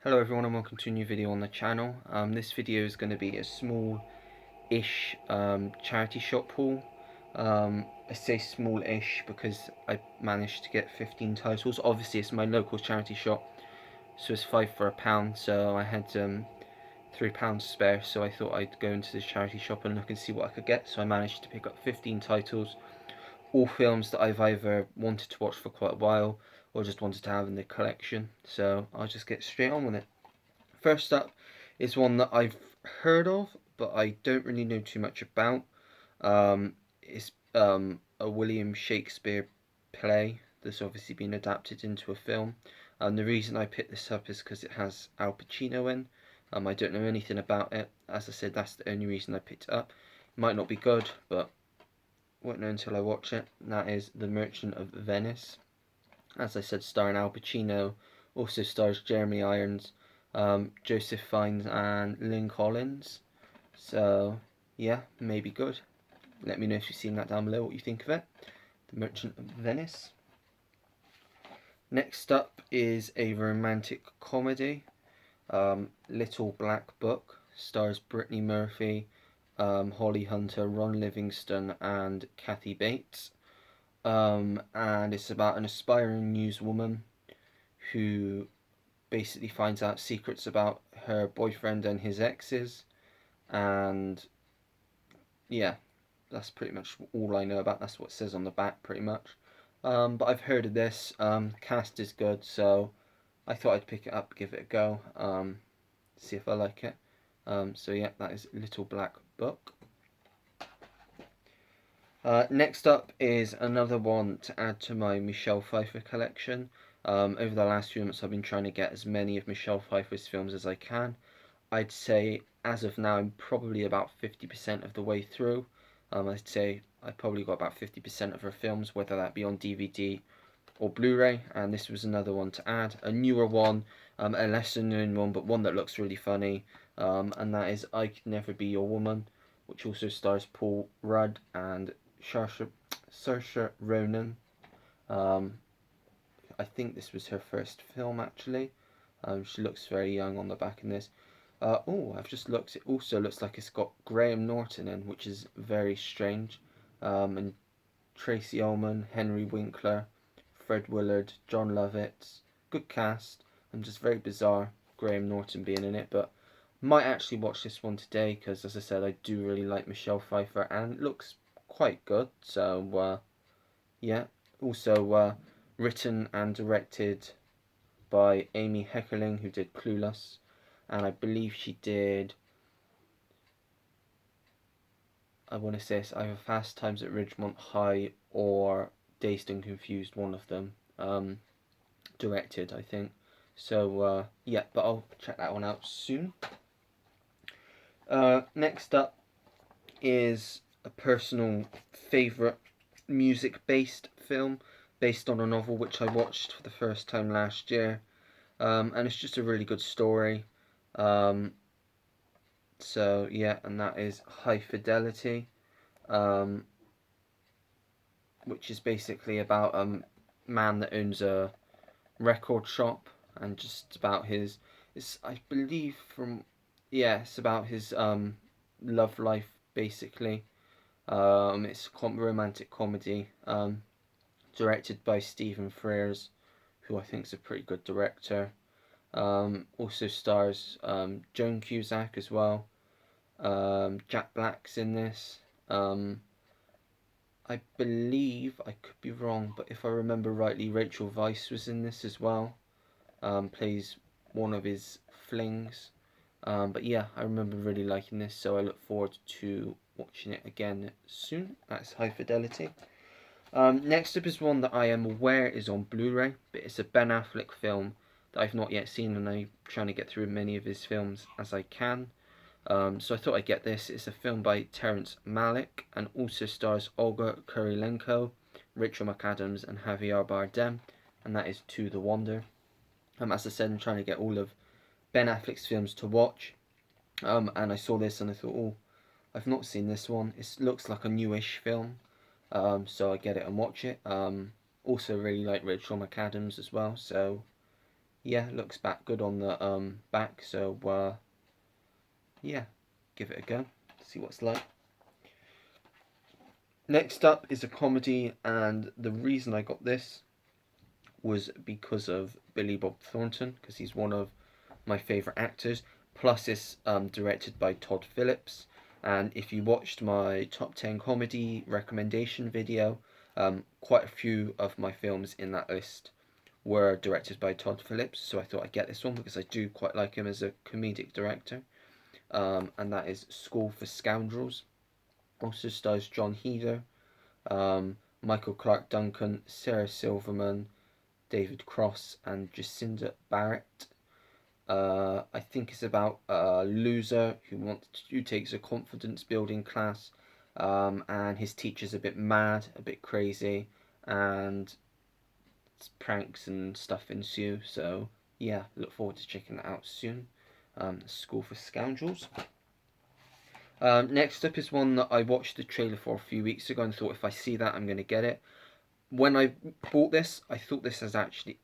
Hello everyone and welcome to a new video on the channel. This video is going to be a small-ish charity shop haul. I say small-ish because I managed to get 15 titles. Obviously it's my local charity shop, so it's 5 for £1, so I had £3 spare, so I thought I'd go into this charity shop and look and see what I could get. So I managed to pick up 15 titles, all films that I've either wanted to watch for quite a while or just wanted to have in the collection. So I'll just get straight on with it. First up is one that I've heard of, but I don't really know too much about. It's a William Shakespeare play that's obviously been adapted into a film. The reason I picked this up is because it has Al Pacino in. I don't know anything about it. As I said, that's the only reason I picked it up. It might not be good, but won't know until I watch it. And that is The Merchant of Venice. As I said, starring Al Pacino, also stars Jeremy Irons, Joseph Fiennes, and Lynn Collins. So, yeah, maybe good. Let me know if you've seen that down below, what you think of it. The Merchant of Venice. Next up is a romantic comedy, Little Black Book. Stars Brittany Murphy, Holly Hunter, Ron Livingston, and Kathy Bates. And it's about an aspiring newswoman who basically finds out secrets about her boyfriend and his exes, and yeah, that's pretty much all I know about. That's what it says on the back, pretty much. But I've heard of this. Cast is good, so I thought I'd pick it up, give it a go, see if I like it. So yeah, that is Little Black Book. Next up is another one to add to my Michelle Pfeiffer collection. Over the last few months, I've been trying to get as many of Michelle Pfeiffer's films as I can. I'd say as of now, I'm probably about 50% of the way through. I'd say I probably got about 50% of her films, whether that be on DVD or Blu-ray, and this was another one to add. A newer one, a lesser known one, but one that looks really funny, and that is I Could Never Be Your Woman, which also stars Paul Rudd and Saoirse Ronan. Um, I think this was her first film actually. She looks very young on the back in this. Oh, I've just looked. It also looks like it's got Graham Norton in, which is very strange. And Tracy Ullman, Henry Winkler, Fred Willard, John Lovitz. Good cast. And just very bizarre Graham Norton being in it. But might actually watch this one today because, as I said, I do really like Michelle Pfeiffer and it looks quite good. So, yeah. Also, written and directed by Amy Heckerling, who did Clueless, and I believe she did. I want to say it's either Fast Times at Ridgemont High or Dazed and Confused, one of them. Directed, I think. So yeah, but I'll check that one out soon. Next up is a personal favourite music-based film based on a novel which I watched for the first time last year. And it's just a really good story. Um, so yeah, and that is High Fidelity, um, which is basically about a man that owns a record shop and just about his. It's I believe from yeah, it's about his love life basically. It's a romantic comedy, directed by Stephen Frears, who I think is a pretty good director. Also stars Joan Cusack as well. Jack Black's in this. I believe, I could be wrong, but if I remember rightly, Rachel Weisz was in this as well. Plays one of his flings. But yeah, I remember really liking this, so I look forward to watching it again soon. That's High Fidelity. Next up is one that I am aware is on Blu-ray, but it's a Ben Affleck film that I've not yet seen, and I'm trying to get through many of his films as I can. So I thought I'd get this. It's a film by Terrence Malick and also stars Olga Kurylenko, Rachel McAdams, and Javier Bardem, and that is To the Wonder. As I said, I'm trying to get all of Ben Affleck's films to watch, and I saw this and I thought, oh, I've not seen this one. It looks like a newish film, so I get it and watch it. Also really like Rachel McAdams as well, so yeah, looks back good on the back. So yeah, give it a go. See what it's like. Next up is a comedy, and the reason I got this was because of Billy Bob Thornton, because he's one of my favourite actors. Plus, it's directed by Todd Phillips. And if you watched my top 10 comedy recommendation video, quite a few of my films in that list were directed by Todd Phillips. So I thought I'd get this one because I do quite like him as a comedic director. And that is School for Scoundrels. Also stars John Heder, Michael Clark Duncan, Sarah Silverman, David Cross, and Jacinda Barrett. I think it's about a loser who takes a confidence building class, and his teacher's a bit mad, a bit crazy, and pranks and stuff ensue. So yeah, look forward to checking that out soon. School for Scoundrels. Next up is one that I watched the trailer for a few weeks ago and thought if I see that I'm going to get it. When I bought this, I thought this has actually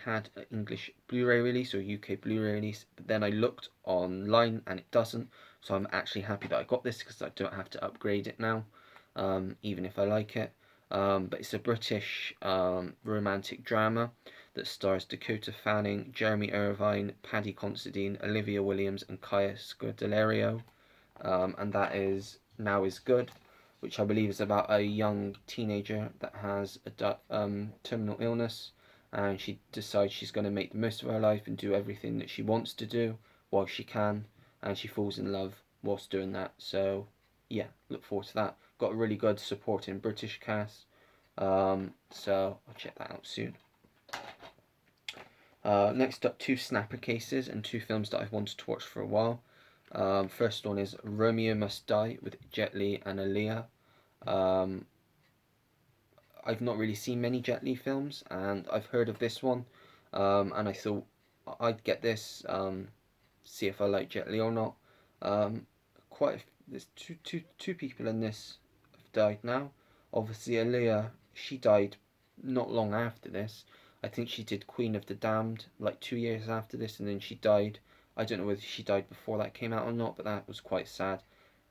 had an English Blu-ray release or UK Blu-ray release, but then I looked online and it doesn't. So I'm actually happy that I got this because I don't have to upgrade it now, even if I like it. But it's a British romantic drama that stars Dakota Fanning, Jeremy Irvine, Paddy Considine, Olivia Williams, and Kaya Scodelario. And that is Now Is Good, which I believe is about a young teenager that has a terminal illness, and she decides she's going to make the most of her life and do everything that she wants to do while she can, and she falls in love whilst doing that. So yeah, look forward to that. Got a really good supporting British cast, so I'll check that out soon. Next up, two snapper cases and two films that I've wanted to watch for a while. First one is Romeo Must Die with Jet Li and Aaliyah. Um, I've not really seen many Jet Li films, and I've heard of this one, and I thought I'd get this, see if I like Jet Li or not. Um, there's two people in this have died now. Obviously, Aaliyah, she died not long after this. I think she did Queen of the Damned like 2 years after this, and then she died. I don't know whether she died before that came out or not, but that was quite sad.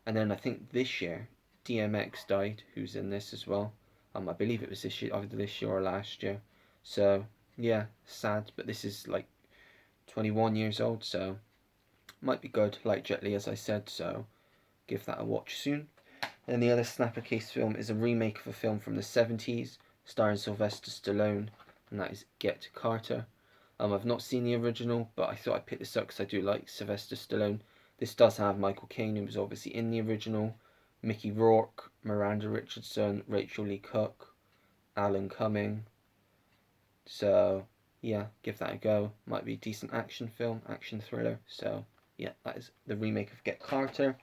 And then I think this year, DMX died, who's in this as well. I believe it was this year, either this year or last year. So yeah, sad. But this is like 21 years old, so might be good. Like Jet Li, as I said. So give that a watch soon. And the other Snapper Case film is a remake of a film from the 70s, starring Sylvester Stallone, and that is Get Carter. I've not seen the original, but I thought I'd pick this up because I do like Sylvester Stallone. This does have Michael Caine, who was obviously in the original, Mickey Rourke, Miranda Richardson, Rachel Lee Cook, Alan Cumming. So yeah, give that a go. Might be a decent action film, action thriller. So yeah, that is the remake of Get Carter.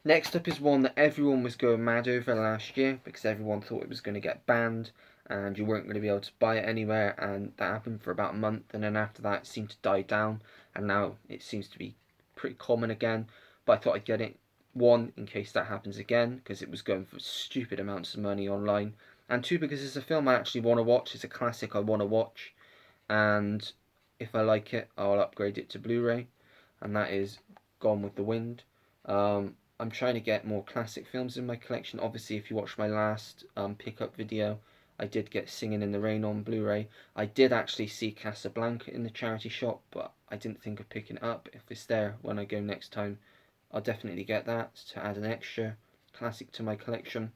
Next up is one that everyone was going mad over last year because everyone thought it was going to get banned and you weren't going to be able to buy it anywhere, and that happened for about a month, and then after that it seemed to die down, and now it seems to be pretty common again. But I thought I'd get it, one, in case that happens again because it was going for stupid amounts of money online, and two, because it's a film I actually want to watch. It's a classic I want to watch, and if I like it I'll upgrade it to Blu-ray, and that is Gone with the Wind. I'm trying to get more classic films in my collection. Obviously, if you watched my last pickup video, I did get Singing in the Rain on Blu-ray. I did actually see Casablanca in the charity shop, but I didn't think of picking it up. If it's there when I go next time, I'll definitely get that to add an extra classic to my collection.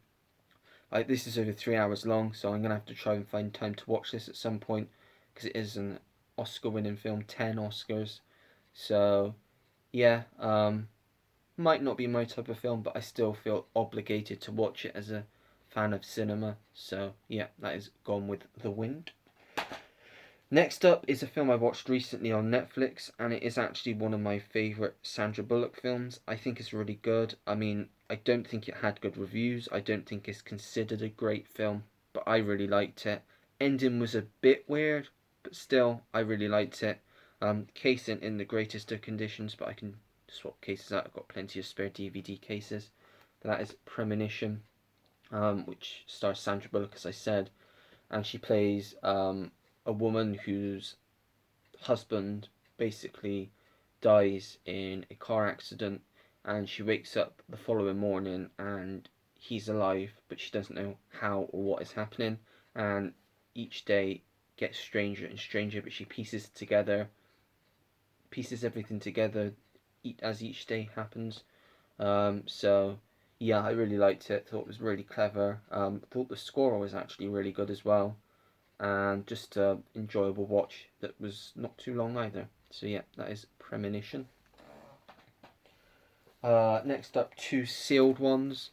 This is over 3 hours long, so I'm going to have to try and find time to watch this at some point, because it is an Oscar-winning film, 10 Oscars. So, yeah, might not be my type of film, but I still feel obligated to watch it as a fan of cinema. So yeah, that is Gone with the Wind. Next up is a film I watched recently on Netflix, and it is actually one of my favourite Sandra Bullock films. I think it's really good. I mean, I don't think it had good reviews. I don't think it's considered a great film, but I really liked it. Ending was a bit weird, but still, I really liked it. Case in the greatest of conditions, but I can swap cases out. I've got plenty of spare DVD cases. But that is Premonition, which stars Sandra Bullock, as I said, and she plays a woman who's husband basically dies in a car accident, and she wakes up the following morning and he's alive, but she doesn't know how or what is happening. And each day gets stranger and stranger, but she pieces everything together as each day happens. So yeah, I really liked it. Thought it was really clever. Thought the score was actually really good as well, and just a enjoyable watch that was not too long either. So yeah, that is Premonition. Next up, two sealed ones.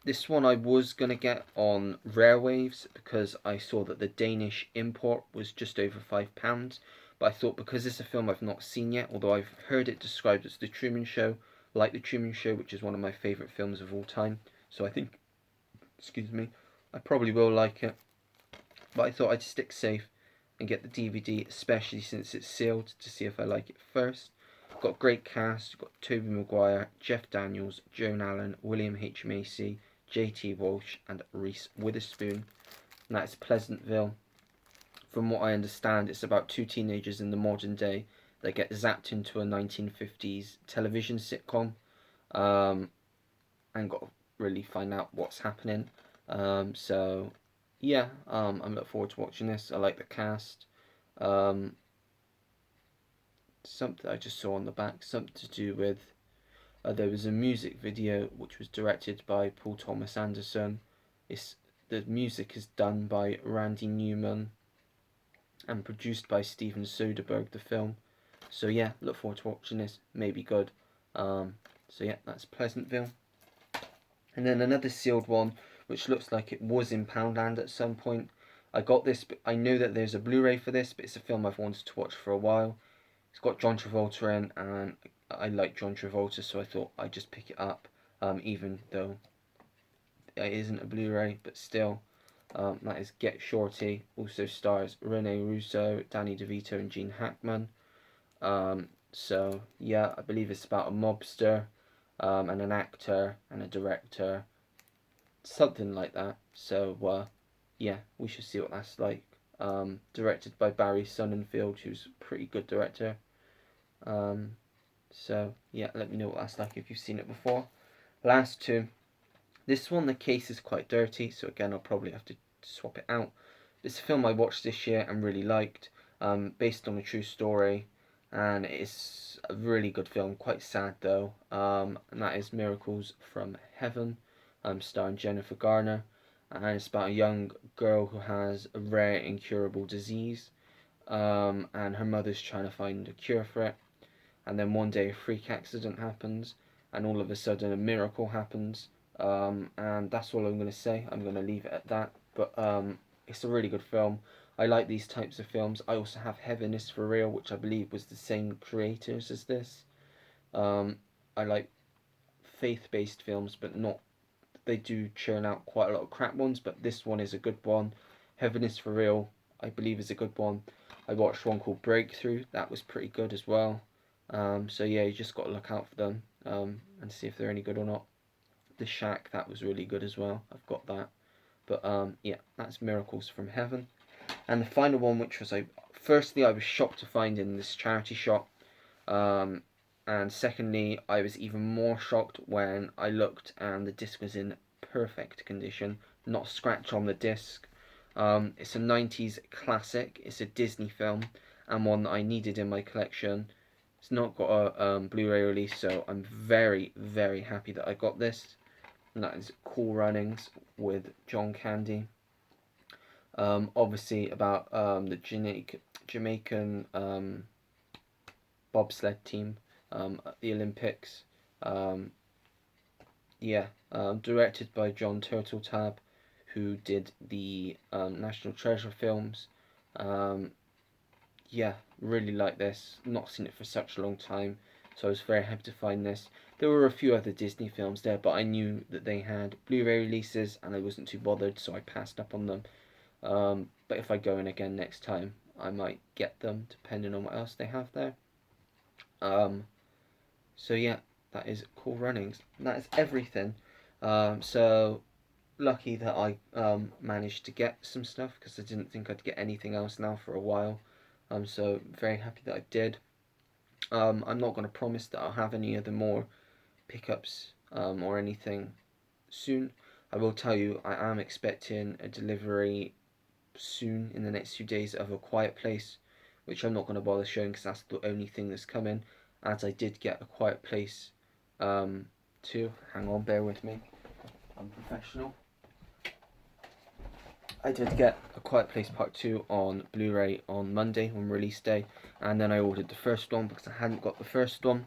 This one I was gonna get on Rarewaves because I saw that the Danish import was just over £5. But I thought because it's a film I've not seen yet, although I've heard it described as The Truman Show, like The Truman Show, which is one of my favourite films of all time. So I think, excuse me, I probably will like it. But I thought I'd stick safe and get the DVD, especially since it's sealed, to see if I like it first. Got a great cast. Got Tobey Maguire, Jeff Daniels, Joan Allen, William H Macy, J.T. Walsh, and Reese Witherspoon. And that's Pleasantville. From what I understand, it's about two teenagers in the modern day that get zapped into a 1950s television sitcom, um, and got to really find out what's happening. So yeah, I'm looking forward to watching this. I like the cast. Um, Something I just saw on the back, something to do with there was a music video which was directed by Paul Thomas Anderson. It's The music is done by Randy Newman and produced by Steven Soderbergh. The film. So yeah, look forward to watching this. Maybe good. So yeah, that's Pleasantville. And then another sealed one, which looks like it was in Poundland at some point. I got this, but I know that there's a Blu-ray for this, but it's a film I've wanted to watch for a while. It's got John Travolta in, and I like John Travolta, so I thought I'd just pick it up, even though it isn't a Blu-ray, but still. That is Get Shorty. Also stars Rene Russo, Danny DeVito, and Gene Hackman. So yeah, I believe it's about a mobster, and an actor and a director, something like that. So yeah, we should see what that's like. Directed by Barry Sonnenfeld, who's a pretty good director. Um, so yeah, let me know what that's like if you've seen it before. Last two. This one, the case is quite dirty, so again, I'll probably have to swap it out. It's a film I watched this year and really liked, based on a true story, and it's a really good film. Quite sad though, and that is Miracles from Heaven, starring Jennifer Garner, and it's about a young girl who has a rare incurable disease, and her mother's trying to find a cure for it. And then one day a freak accident happens, and all of a sudden a miracle happens. And that's all I'm going to say. I'm going to leave it at that. But it's a really good film. I like these types of films. I also have Heaven is for Real, which I believe was the same creators as this. Um, I like faith-based films, but not. They do churn out quite a lot of crap ones, but this one is a good one. Heaven is for Real, I believe, is a good one. I watched one called Breakthrough. That was pretty good as well. So yeah, you just got to look out for them, and see if they're any good or not. The Shack, that was really good as well. I've got that. But yeah, that's Miracles from Heaven. And the final one, which was firstly I was shocked to find in this charity shop, um, and secondly I was even more shocked when I looked and the disc was in perfect condition, not a scratch on the disc. It's a 90s classic. It's a Disney film and one that I needed in my collection. It's not got a Blu-ray release, so I'm very, very happy that I got this. And that is Cool Runnings with John Candy. Obviously about the Jamaican bobsled team at the Olympics. Um, yeah, directed by John Turteltaub, who did the National Treasure films. Um, yeah, really like this. Not seen it for such a long time, so I was very happy to find this. There were a few other Disney films there, but I knew that they had Blu-ray releases, and I wasn't too bothered, so I passed up on them. But if I go in again next time, I might get them, depending on what else they have there. Um, so yeah, that is Cool Runnings. That is everything. So lucky that I managed to get some stuff because I didn't think I'd get anything else now for a while. So very happy that I did. I'm not going to promise that I'll have any other more pickups or anything soon. I will tell you I am expecting a delivery soon in the next few days of A Quiet Place, which I'm not going to bother showing because that's the only thing that's coming. As I did get A Quiet Place um, 2. Hang on, bear with me. I'm professional. I did get A Quiet Place Part 2 on Blu-ray on Monday on release day, and then I ordered the first one because I hadn't got the first one.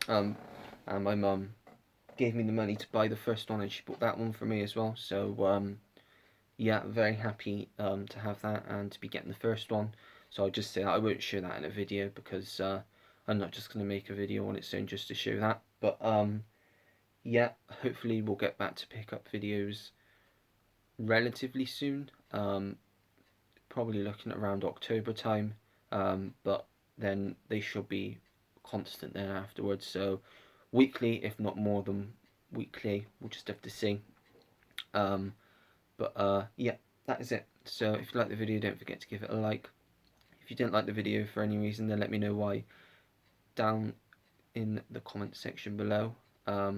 And my mum gave me the money to buy the first one, and she bought that one for me as well. So yeah, very happy to have that and to be getting the first one. So I'll just say that I won't show that in a video because I'm not just going to make a video on its own just to show that. But yeah, hopefully we'll get back to pick up videos relatively soon. Probably looking at around October time. But then they should be constant then afterwards. So weekly, if not more than weekly, we'll just have to see. But yeah, that is it. So if you like the video, don't forget to give it a like. If you didn't like the video for any reason, then let me know why down in the comment section below. I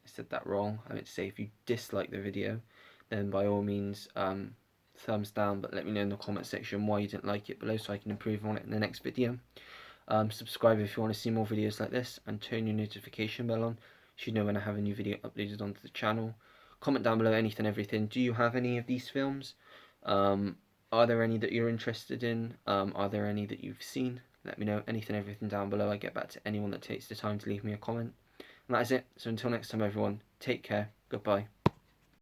said that wrong. I meant to say if you dislike the video, then by all means thumbs down, but let me know in the comment section why you didn't like it below so I can improve on it in the next video. Subscribe if you want to see more videos like this, and turn your notification bell on so you know when I have a new video uploaded onto the channel. Comment down below anything, everything. Do you have any of these films? Are there any that you're interested in? Are there any that you've seen? Let me know anything, everything down below. I get back to anyone that takes the time to leave me a comment. And that is it. So until next time, everyone, take care. Goodbye.